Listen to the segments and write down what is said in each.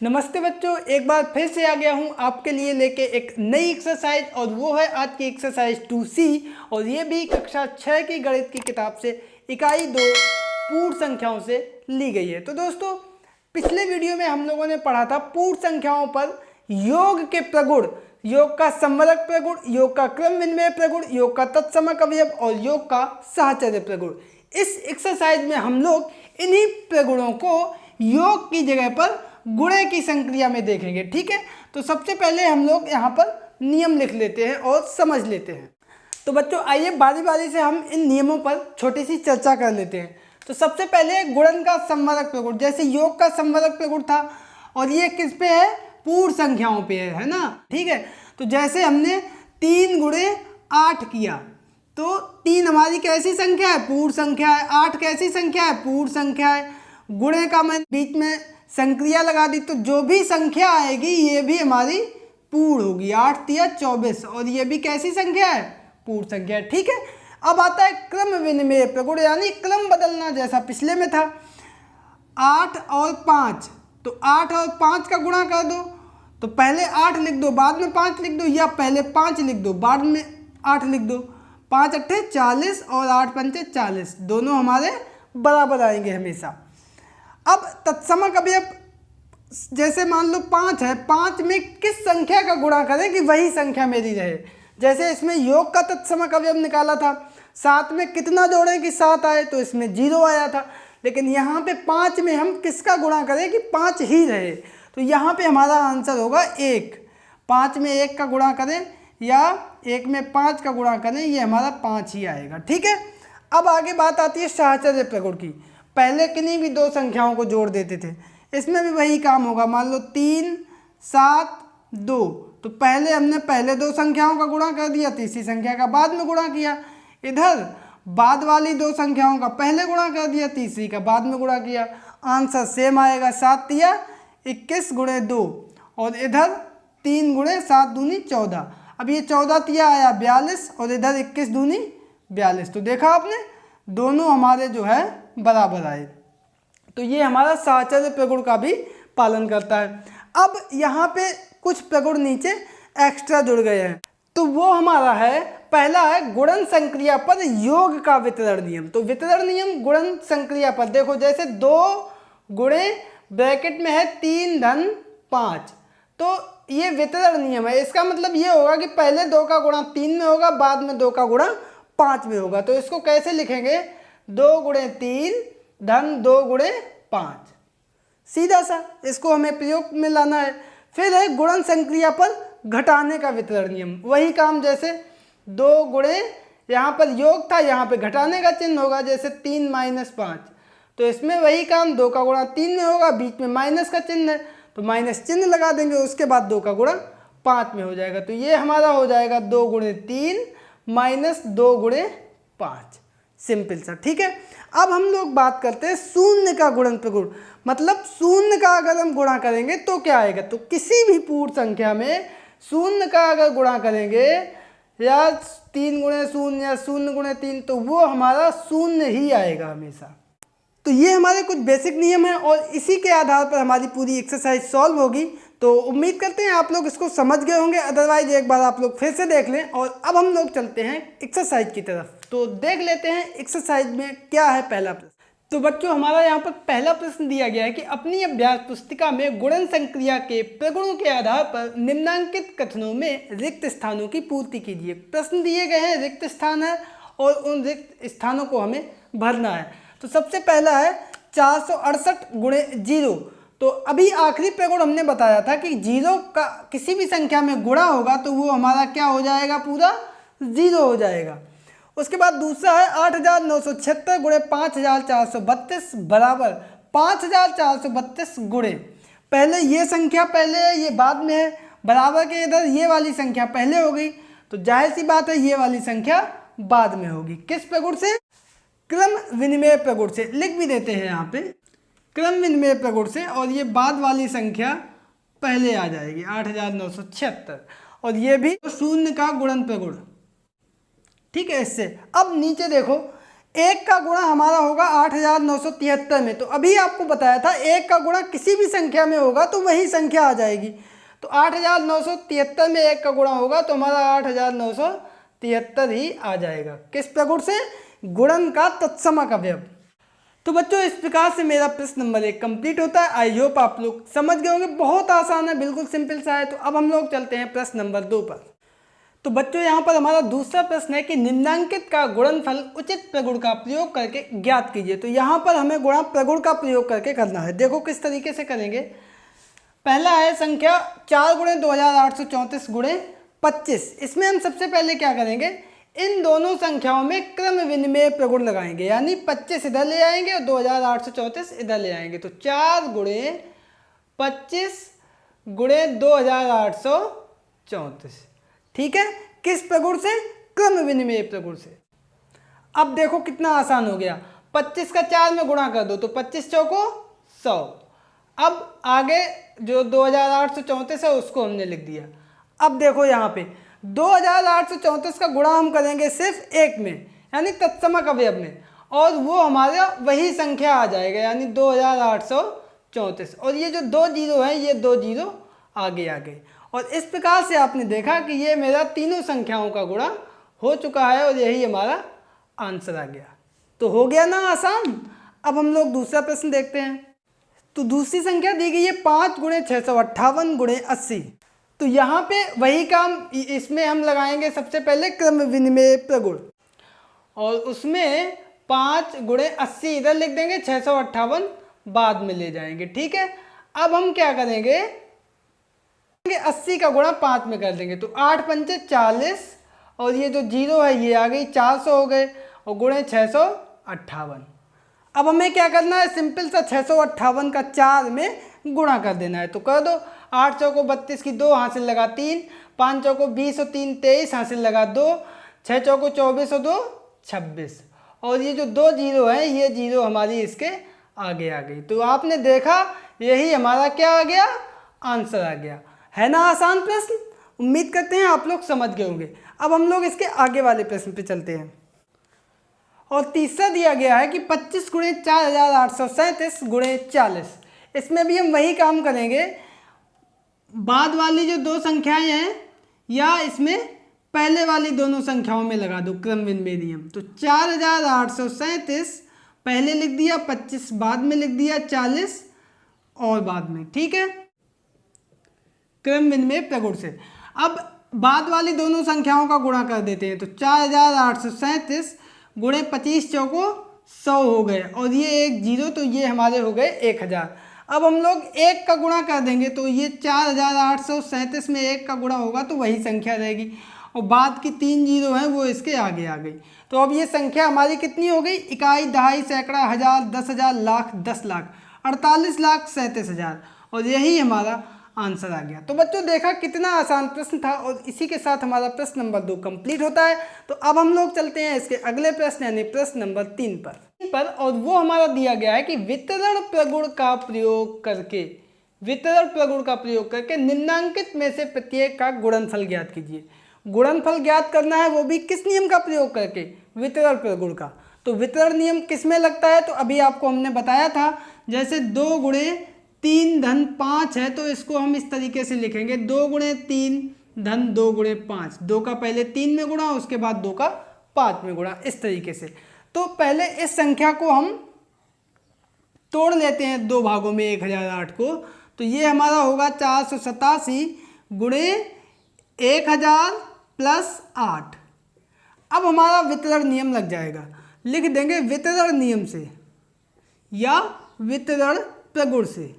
नमस्ते बच्चों, एक बार फिर से आ गया हूँ आपके लिए लेके एक नई एक्सरसाइज और वो है आज की एक्सरसाइज 2C और ये भी कक्षा 6 की गणित की किताब से इकाई 2 पूर्ण संख्याओं से ली गई है। तो दोस्तों, पिछले वीडियो में हम लोगों ने पढ़ा था पूर्ण संख्याओं पर योग के प्रगुण, योग का समवर्ग प्रगुण, योग का क्रम विनिमय प्रगुण, योग का तत्समक अवयव और योग का साहचर्य प्रगुण। इस एक्सरसाइज में हम लोग इन्हीं प्रगुणों को योग की जगह पर गुणे की संक्रिया में देखेंगे। ठीक है, तो सबसे पहले हम लोग यहाँ पर नियम लिख लेते हैं और समझ लेते हैं। तो बच्चों आइए बारी बारी से हम इन नियमों पर छोटी सी चर्चा कर लेते हैं। तो सबसे पहले गुणन का समवर्ग प्रगुण, जैसे योग का समवर्ग प्रगुण था और ये किस पे है, पूर्ण संख्याओं पे है ना। ठीक है, तो जैसे हमने 3 गुणे 8 किया तो 3 हमारी कैसी संख्या है, पूर्ण संख्या है। 8 कैसी संख्या है, पूर्ण संख्या है। गुणे का मैं बीच में संक्रिया लगा दी तो जो भी संख्या आएगी ये भी हमारी पूर्ण होगी। 8 तिया 24 और ये भी कैसी संख्या है, पूर्ण संख्या है। ठीक है, अब आता है क्रम विनिमय प्रगुण, यानी क्रम बदलना, जैसा पिछले में था 8 और 5। तो 8 और 5 का गुणा कर दो, तो पहले 8 लिख दो बाद में 5 लिख दो, या पहले 5 लिख दो बाद में 8 लिख दो। 5 अट्ठे 40 और 8 पंचे 40, दोनों हमारे बराबर आएंगे हमेशा। अब तत्समक अवयव, जैसे मान लो 5 है, 5 में किस संख्या का गुणा करें कि वही संख्या मेरी रहे। जैसे इसमें योग का तत्समक अवयव निकाला था, 7 में कितना जोड़ें कि 7 आए, तो इसमें 0 आया था। लेकिन यहाँ पे 5 में हम किसका गुणा करें कि 5 ही रहे, तो यहाँ पे हमारा आंसर होगा 1। 5 में 1 का गुणा करें या 1 में 5 का गुणा करें, ये हमारा 5 ही आएगा। ठीक है, अब आगे बात आती है साहचर्य प्रगुण की। पहले किन्हीं भी 2 संख्याओं को जोड़ देते थे, इसमें भी वही काम होगा। मान लो 3 7 2, तो पहले हमने पहले 2 संख्याओं का गुणा कर दिया, तीसरी संख्या का बाद में गुणा किया। इधर बाद वाली 2 संख्याओं का पहले गुणा कर दिया, तीसरी का बाद में गुणा किया। आंसर सेम आएगा, 7 तिया 21 गुणे 2 और इधर 3 गुणे 7 दूनी 14। अब ये 14 तिया आया 42 और इधर 21 दूनी 42। तो देखा आपने, दोनों हमारे जो है बराबर आए। तो ये हमारा साहचर्य प्रगुण का भी पालन करता है। अब यहाँ पे कुछ प्रगुण नीचे एक्स्ट्रा जुड़ गए हैं, तो वो हमारा है, पहला है गुणन संक्रिया पर योग का वितरण नियम। तो वितरण नियम गुणन संक्रिया पर देखो, जैसे 2 गुणे ब्रैकेट में है 3 धन 5, तो ये वितरण नियम है। इसका मतलब ये होगा कि पहले 2 का गुणा 3 में होगा, बाद में 2 का गुणा 5 में होगा। तो इसको कैसे लिखेंगे, 2 गुणे 3 धन 2 गुणे 5, सीधा सा इसको हमें प्रयोग में लाना है। फिर है गुणन संक्रिया पर घटाने का वितरण नियम, वही काम, जैसे 2 गुणे, यहाँ पर योग था, यहाँ पे घटाने का चिन्ह होगा, जैसे 3 माइनस 5, तो इसमें वही काम, 2 का गुणा 3 में होगा, बीच में माइनस का चिन्ह है तो माइनस चिन्ह लगा देंगे, उसके बाद 2 का गुणा 5 में हो जाएगा। तो ये हमारा हो जाएगा 2 गुणे 3 माइनस 2 गुणे 5, सिंपल सा। ठीक है, अब हम लोग बात करते हैं शून्य का गुणन प्रगुण, मतलब शून्य का अगर हम गुणा करेंगे तो क्या आएगा। तो किसी भी पूर्ण संख्या में शून्य का अगर गुणा करेंगे, या 3 गुणे 0 या 0 गुणे 3, तो वो हमारा शून्य ही आएगा हमेशा। तो ये हमारे कुछ बेसिक नियम हैं और इसी के आधार पर हमारी पूरी एक्सरसाइज सॉल्व होगी। तो उम्मीद करते हैं आप लोग इसको समझ गए होंगे, अदरवाइज एक बार आप लोग फिर से देख लें। और अब हम लोग चलते हैं एक्सरसाइज की तरफ, तो देख लेते हैं एक्सरसाइज में क्या है पहला प्रश्न। तो बच्चों हमारा यहाँ पर पहला प्रश्न दिया गया है कि अपनी अभ्यास पुस्तिका में गुणन संक्रिया के प्रगुणों के आधार पर निम्नांकित कथनों में रिक्त स्थानों की पूर्ति कीजिए। प्रश्न दिए गए हैं, रिक्त स्थान है और उन रिक्त स्थानों को हमें भरना है। तो सबसे पहला है 468 गुणे 0। तो अभी आखिरी प्रगुण हमने बताया था कि 0 का किसी भी संख्या में गुणा होगा तो वो हमारा क्या हो जाएगा, पूरा 0 हो जाएगा। उसके बाद दूसरा है 8976 गुणे 5432 बराबर 5432 गुणे, पहले ये संख्या पहले है, ये बाद में है, बराबर के इधर ये वाली संख्या पहले हो गई, तो जाहिर सी बात है ये वाली संख्या बाद में होगी। किस प्रगुण से, क्रम विनिमय प्रगुण से। लिख भी देते हैं यहाँ पे, क्रम विनिमय प्रगुण से, और ये बाद वाली संख्या पहले आ जाएगी 8976, और ये भी शून्य का गुणन प्रगुण। ठीक है, इससे अब नीचे देखो 1 का गुणा हमारा होगा 8973 में। तो अभी आपको बताया था 1 का गुणा किसी भी संख्या में होगा तो वही संख्या आ जाएगी। तो 8973 में 1 का गुणा होगा तो हमारा 8973 ही आ जाएगा। किस प्रगुण से? गुणन का तत्समक अवयव। तो बच्चों इस प्रकार से मेरा प्रश्न नंबर 1 कंप्लीट होता है। आई होप आप लोग समझ गए होंगे, बहुत आसान है, बिल्कुल सिंपल सा है। तो अब हम लोग चलते हैं प्रश्न नंबर 2 पर। तो बच्चों यहाँ पर हमारा दूसरा प्रश्न है कि निम्नांकित का गुणनफल उचित प्रगुण का प्रयोग करके ज्ञात कीजिए। तो यहाँ पर हमें गुणा प्रगुण का प्रयोग करके करना है। देखो किस तरीके से करेंगे। पहला है संख्या 4 गुणे 2834 गुणे 25। इसमें हम सबसे पहले क्या करेंगे, इन दोनों संख्याओं में क्रम विनिमय प्रगुण लगाएंगे, यानी 25 इधर ले आएंगे और 2834 इधर ले आएंगे। तो 4 गुणे 25 गुणे 2834, ठीक है। किस प्रगुण से? क्रम विनिमय प्रगुण से। अब देखो कितना आसान हो गया, 25 का 4 में गुणा कर दो तो 25 चौको 100। अब आगे जो 2834 है उसको हमने लिख दिया। अब देखो यहाँ पे 2834 का गुणा हम करेंगे सिर्फ 1 में, यानी तत्समक अवयव में, और वो हमारा वही संख्या आ जाएगा, यानी 2834। और ये जो 2 जीरो है ये 2 जीरो आगे आ गए। और इस प्रकार से आपने देखा कि ये मेरा तीनों संख्याओं का गुणा हो चुका है और यही हमारा आंसर आ गया। तो हो गया ना आसान। अब हम लोग दूसरा प्रश्न देखते हैं। तो दूसरी संख्या दी गई है 5 गुणे 658 गुणे 80। तो यहाँ पे वही काम इसमें हम लगाएंगे सबसे पहले क्रम विनिमय प्रगुण, और उसमें 5 गुणे 80 इधर लिख देंगे, 658 बाद में ले जाएंगे, ठीक है। अब हम क्या करेंगे, 80 का गुणा 5 में कर देंगे तो 8 पंचे 40, और ये जो जीरो है ये आ गई 400 हो गए, और गुणे 658। अब हमें क्या करना है, सिंपल सा 658 का 4 में गुणा कर देना है। तो कर दो, 8 चौको 32 की 2 हासिल लगा 3, 5 चौको 20 और 3 23 हासिल लगा 2, 6 चौको 24 और 2 26, और ये जो 2 जीरो है ये जीरो हमारी इसके आगे आ गई। तो आपने देखा यही हमारा क्या आ गया, आंसर आ गया। है ना आसान प्रश्न? उम्मीद करते हैं आप लोग समझ गए होंगे। अब हम लोग इसके आगे वाले प्रश्न पे चलते हैं। और तीसरा दिया गया है कि 25 गुणे 4837 गुणे 40। इसमें भी हम वही काम करेंगे, बाद वाली जो 2 संख्याएं हैं या इसमें पहले वाली दोनों संख्याओं में लगा दो क्रम विनिमय नियम। तो 4837 पहले लिख दिया, 25 बाद में लिख दिया, 40 और बाद में, ठीक है, क्रम विनिमय प्रगुण से। अब बाद वाली दोनों संख्याओं का गुणा कर देते हैं। तो 4837 गुणे 25 चौको 100 हो गए, और ये एक जीरो, तो ये हमारे हो गए 1000। अब हम लोग 1 का गुणा कर देंगे तो ये 4837 में 1 का गुणा होगा तो वही संख्या रहेगी, और बाद की 3 जीरो हैं वो इसके आगे आ गई। तो अब ये संख्या हमारी कितनी हो गई, इकाई, दहाई, सैकड़ा, हज़ार, 10,000, लाख, 10 लाख, 48,37,000, और यही हमारा आंसर आ गया। तो बच्चों देखा कितना आसान प्रश्न था, और इसी के साथ हमारा प्रश्न नंबर 2 कंप्लीट होता है। तो अब हम लोग चलते हैं इसके अगले प्रश्न यानी प्रश्न नंबर 3 पर, और वो हमारा दिया गया है कि वितरण प्रगुण का प्रयोग करके निम्नांकित में से प्रत्येक का गुणनफल ज्ञात कीजिए। गुणनफल ज्ञात करना है वो भी किस नियम का प्रयोग करके, वितरण प्रगुण का। तो वितरण नियम किस में लगता है, तो अभी आपको हमने बताया था, जैसे 2 गुणे 3 धन 5 है तो इसको हम इस तरीके से लिखेंगे, 2 गुणे 3 धन 2 गुणे 5, 2 का पहले 3 में गुणा उसके बाद 2 का 5 में गुणा, इस तरीके से। तो पहले इस संख्या को हम तोड़ लेते हैं 2 भागों में 1008 को, तो ये हमारा होगा 487 गुणे 1000 प्लस 8। अब हमारा वितरण नियम लग जाएगा, लिख देंगे वितरण नियम से या वितरण प्रगुण से।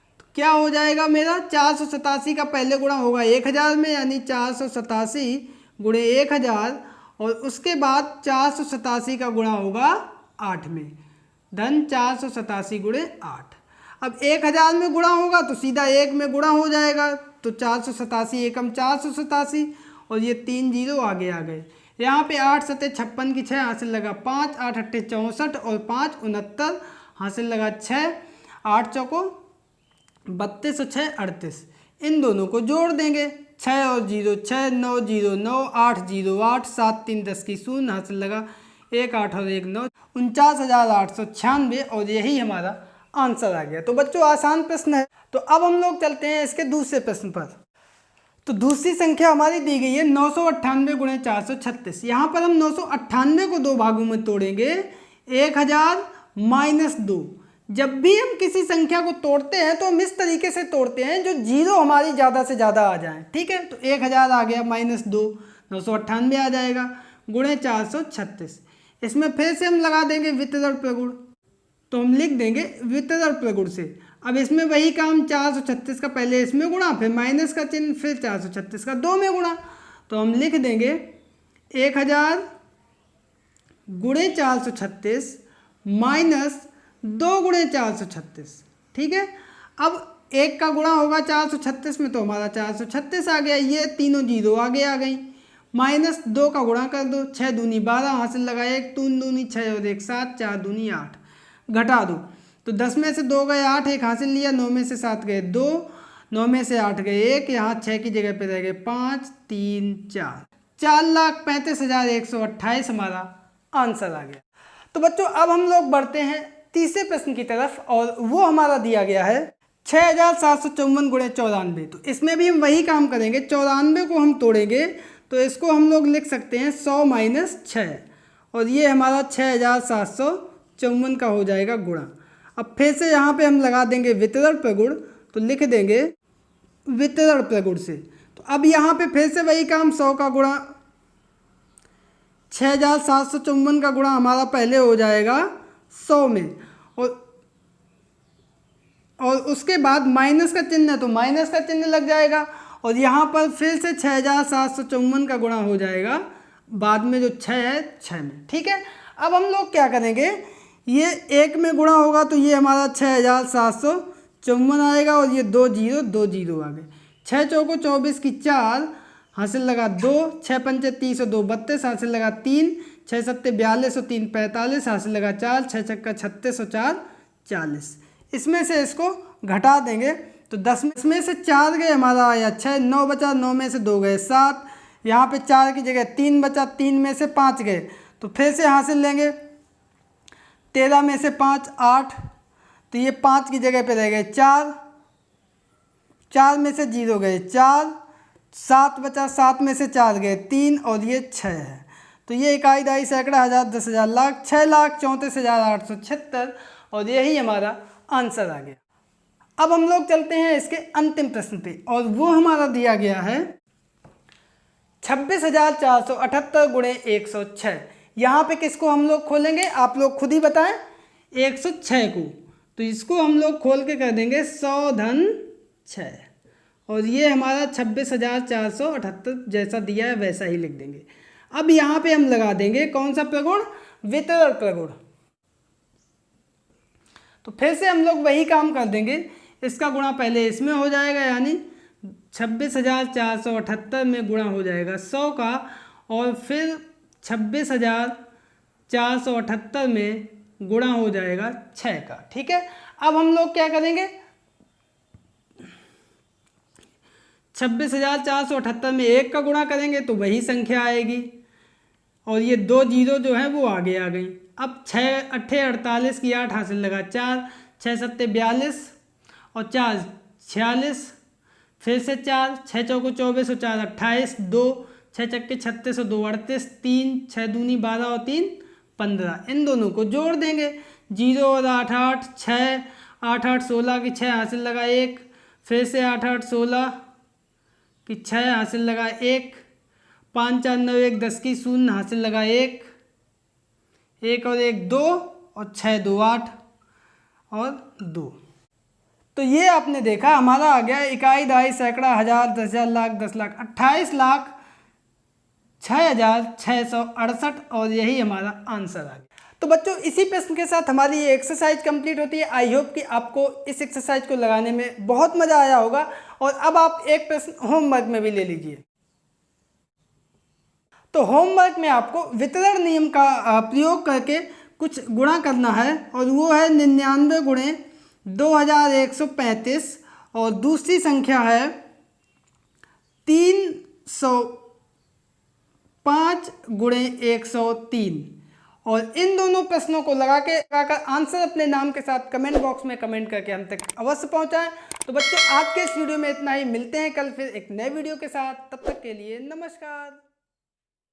तो क्या हो जाएगा मेरा, 487 का पहले गुणा होगा 1000 में, यानी 487 गुणे 1000, और उसके बाद 487 का गुणा होगा 8 में, धन 487 गुणे 8। अब 1000 में गुणा होगा तो सीधा 1 में गुणा हो जाएगा, तो 487 एकम 487, और ये 3 जीरो आगे आ गए। यहाँ पे 8 सते 56 की 6 हासिल लगा 5, 8 अट्ठे 64 और 5 69 हासिल लगा 6, 8 चौको 32 और 6 38। इन दोनों को जोड़ देंगे, 6 और 0 6, 9 0 9, 8 0 8, 7 3 10 की 0 हासिल लगा 1 8 और 1 9, 49,896 और यही हमारा आंसर आ गया। तो बच्चों आसान प्रश्न है। तो अब हम लोग चलते हैं इसके दूसरे प्रश्न पर। तो दूसरी संख्या हमारी दी गई है 998 गुणे 436। यहाँ पर हम 998 को 2 भागों में तोड़ेंगे, 1000 माइनस 2। जब भी हम किसी संख्या को तोड़ते हैं तो हम इस तरीके से तोड़ते हैं जो जीरो हमारी ज़्यादा से ज़्यादा आ जाए, ठीक है। तो 1000 आ गया माइनस 2, 998 आ जाएगा गुणे 436। इसमें फिर से हम लगा देंगे वितरण प्रगुण, तो हम लिख देंगे वितरण प्रगुण से। अब इसमें वही काम 436 का पहले इसमें गुणा, फिर माइनस का चिन्ह, फिर 436 का 2 में गुणा। तो हम लिख देंगे 1000 गुणे 436 माइनस 2 गुणे 436, ठीक है। अब 1 का गुणा होगा 436 में, तो हमारा 436 आ गया, ये तीनों जीरो आगे आ गई। माइनस 2 का गुणा कर दो, 6 दूनी 12 हासिल लगाया, 1 3 दूनी 6 और 1 7, 4 दूनी 8, घटा दो। तो 10 में से 2 गए 8, 1 हासिल लिया, 9 में से 7 गए 2, 9 में से 8 गए 1, यहाँ 6 की जगह पे रह गए 5 3 4, 4,35,128 हमारा आंसर आ गया। तो बच्चों अब हम लोग बढ़ते हैं तीसरे प्रश्न की तरफ, और वो हमारा दिया गया है 6,754 गुणे 94। तो इसमें भी हम वही काम करेंगे, 94 को हम तोड़ेंगे, तो इसको हम लोग लिख सकते हैं 100 माइनस 6, और ये हमारा 6,754 का हो जाएगा गुणा। अब फिर से यहाँ पे हम लगा देंगे वितरण प्रगुण, तो लिख देंगे वितरण प्रगुण से। तो अब यहाँ पे फिर से वही काम, 100 का गुणा 6,754 का गुणा हमारा पहले हो जाएगा 100 में, और उसके बाद माइनस का चिन्ह है तो माइनस का चिन्ह लग जाएगा, और यहाँ पर फिर से 6,754 का गुणा हो जाएगा बाद में जो 6 है 6 में, ठीक है। अब हम लोग क्या करेंगे, ये 1 में गुणा होगा तो ये हमारा 6,754 आएगा, और ये 2 जीरो 2 जीरो आ गए। 6 चौको 24 की 4 हासिल लगा 2, 6 पंचे 30 और 2 32 हासिल लगा 3, 6 सत्ते 42 और 3 45 हासिल लगा 4, 6 छक्का 36 और 4 40। इसमें से इसको घटा देंगे तो 10 में से 4 गए हमारा आया 6, 9 बचा, 9 में से 2 गए 7, यहाँ पे 4 की जगह 3 बचा, 3 में से 5 गए, तो फिर से हासिल लेंगे 13 में से 5 8, तो ये 5 की जगह पे रह गए 4, 4 में से 0 गए 4, 7 बचा, 7 में से 4 गए 3, और ये 6 है। तो ये इकाई दहाई सैकड़ा हज़ार 10,000 लाख 6,34,876, और यही हमारा आंसर आ गया। अब हम लोग चलते हैं इसके अंतिम प्रश्न पे, और वो हमारा दिया गया है 26,478 गुणे 106। यहाँ पे किसको हम लोग खोलेंगे, आप लोग खुद ही बताएं, 106 को। तो इसको हम लोग खोल के कर देंगे 100 धन 6, और ये हमारा 26,478 जैसा दिया है वैसा ही लिख देंगे। अब यहाँ पे हम लगा देंगे कौन सा प्रगुण, वितरण प्रगुण। तो फिर से हम लोग वही काम कर देंगे, इसका गुणा पहले इसमें हो जाएगा, यानी 26,478 में गुणा हो जाएगा 100 का, और फिर 26,478 में गुणा हो जाएगा 6 का, ठीक है। अब हम लोग क्या करेंगे, 26,478 में 1 का गुणा करेंगे तो वही संख्या आएगी, और ये 2 जीरो जो है वो आगे आ गई। अब 6 8 48 की 8 हासिल लगा 4, 6 सत्ते 42 और 4 46, फिर से 4, 6 चौको 24 और 4 28, 2 6 चक्के 36 और 2 38, 3 6 दूनी 12 और 3 15। इन दोनों को जोड़ देंगे, 0 और 8 8, 6 8 8 16 की 6 हासिल लगा 1, फिर से 8 8 16 की 6 हासिल लगा 1, 5 4 9 1 10 की 0 हासिल लगा 1 और 1 2, और 6 2 8 और 2। तो ये आपने देखा हमारा आ गया इकाई दहाई सैकड़ा हज़ार 10,000 लाख 10 लाख 28,06,668, और यही हमारा आंसर आ गया। तो बच्चों इसी प्रश्न के साथ हमारी ये एक्सरसाइज कंप्लीट होती है। आई होप कि आपको इस एक्सरसाइज को लगाने में बहुत मज़ा आया होगा, और अब आप एक प्रश्न होमवर्क में भी ले लीजिए। तो होमवर्क में आपको वितरण नियम का प्रयोग करके कुछ गुणा करना है, और वो है 99 गुणे 2135, और दूसरी संख्या है 305 गुणे 103, और इन दोनों प्रश्नों को लगाकर आंसर अपने नाम के साथ कमेंट बॉक्स में कमेंट करके हम तक अवश्य पहुंचाएं। तो बच्चों आज के इस वीडियो में इतना ही, मिलते हैं कल फिर एक नए वीडियो के साथ, तब तक के लिए नमस्कार।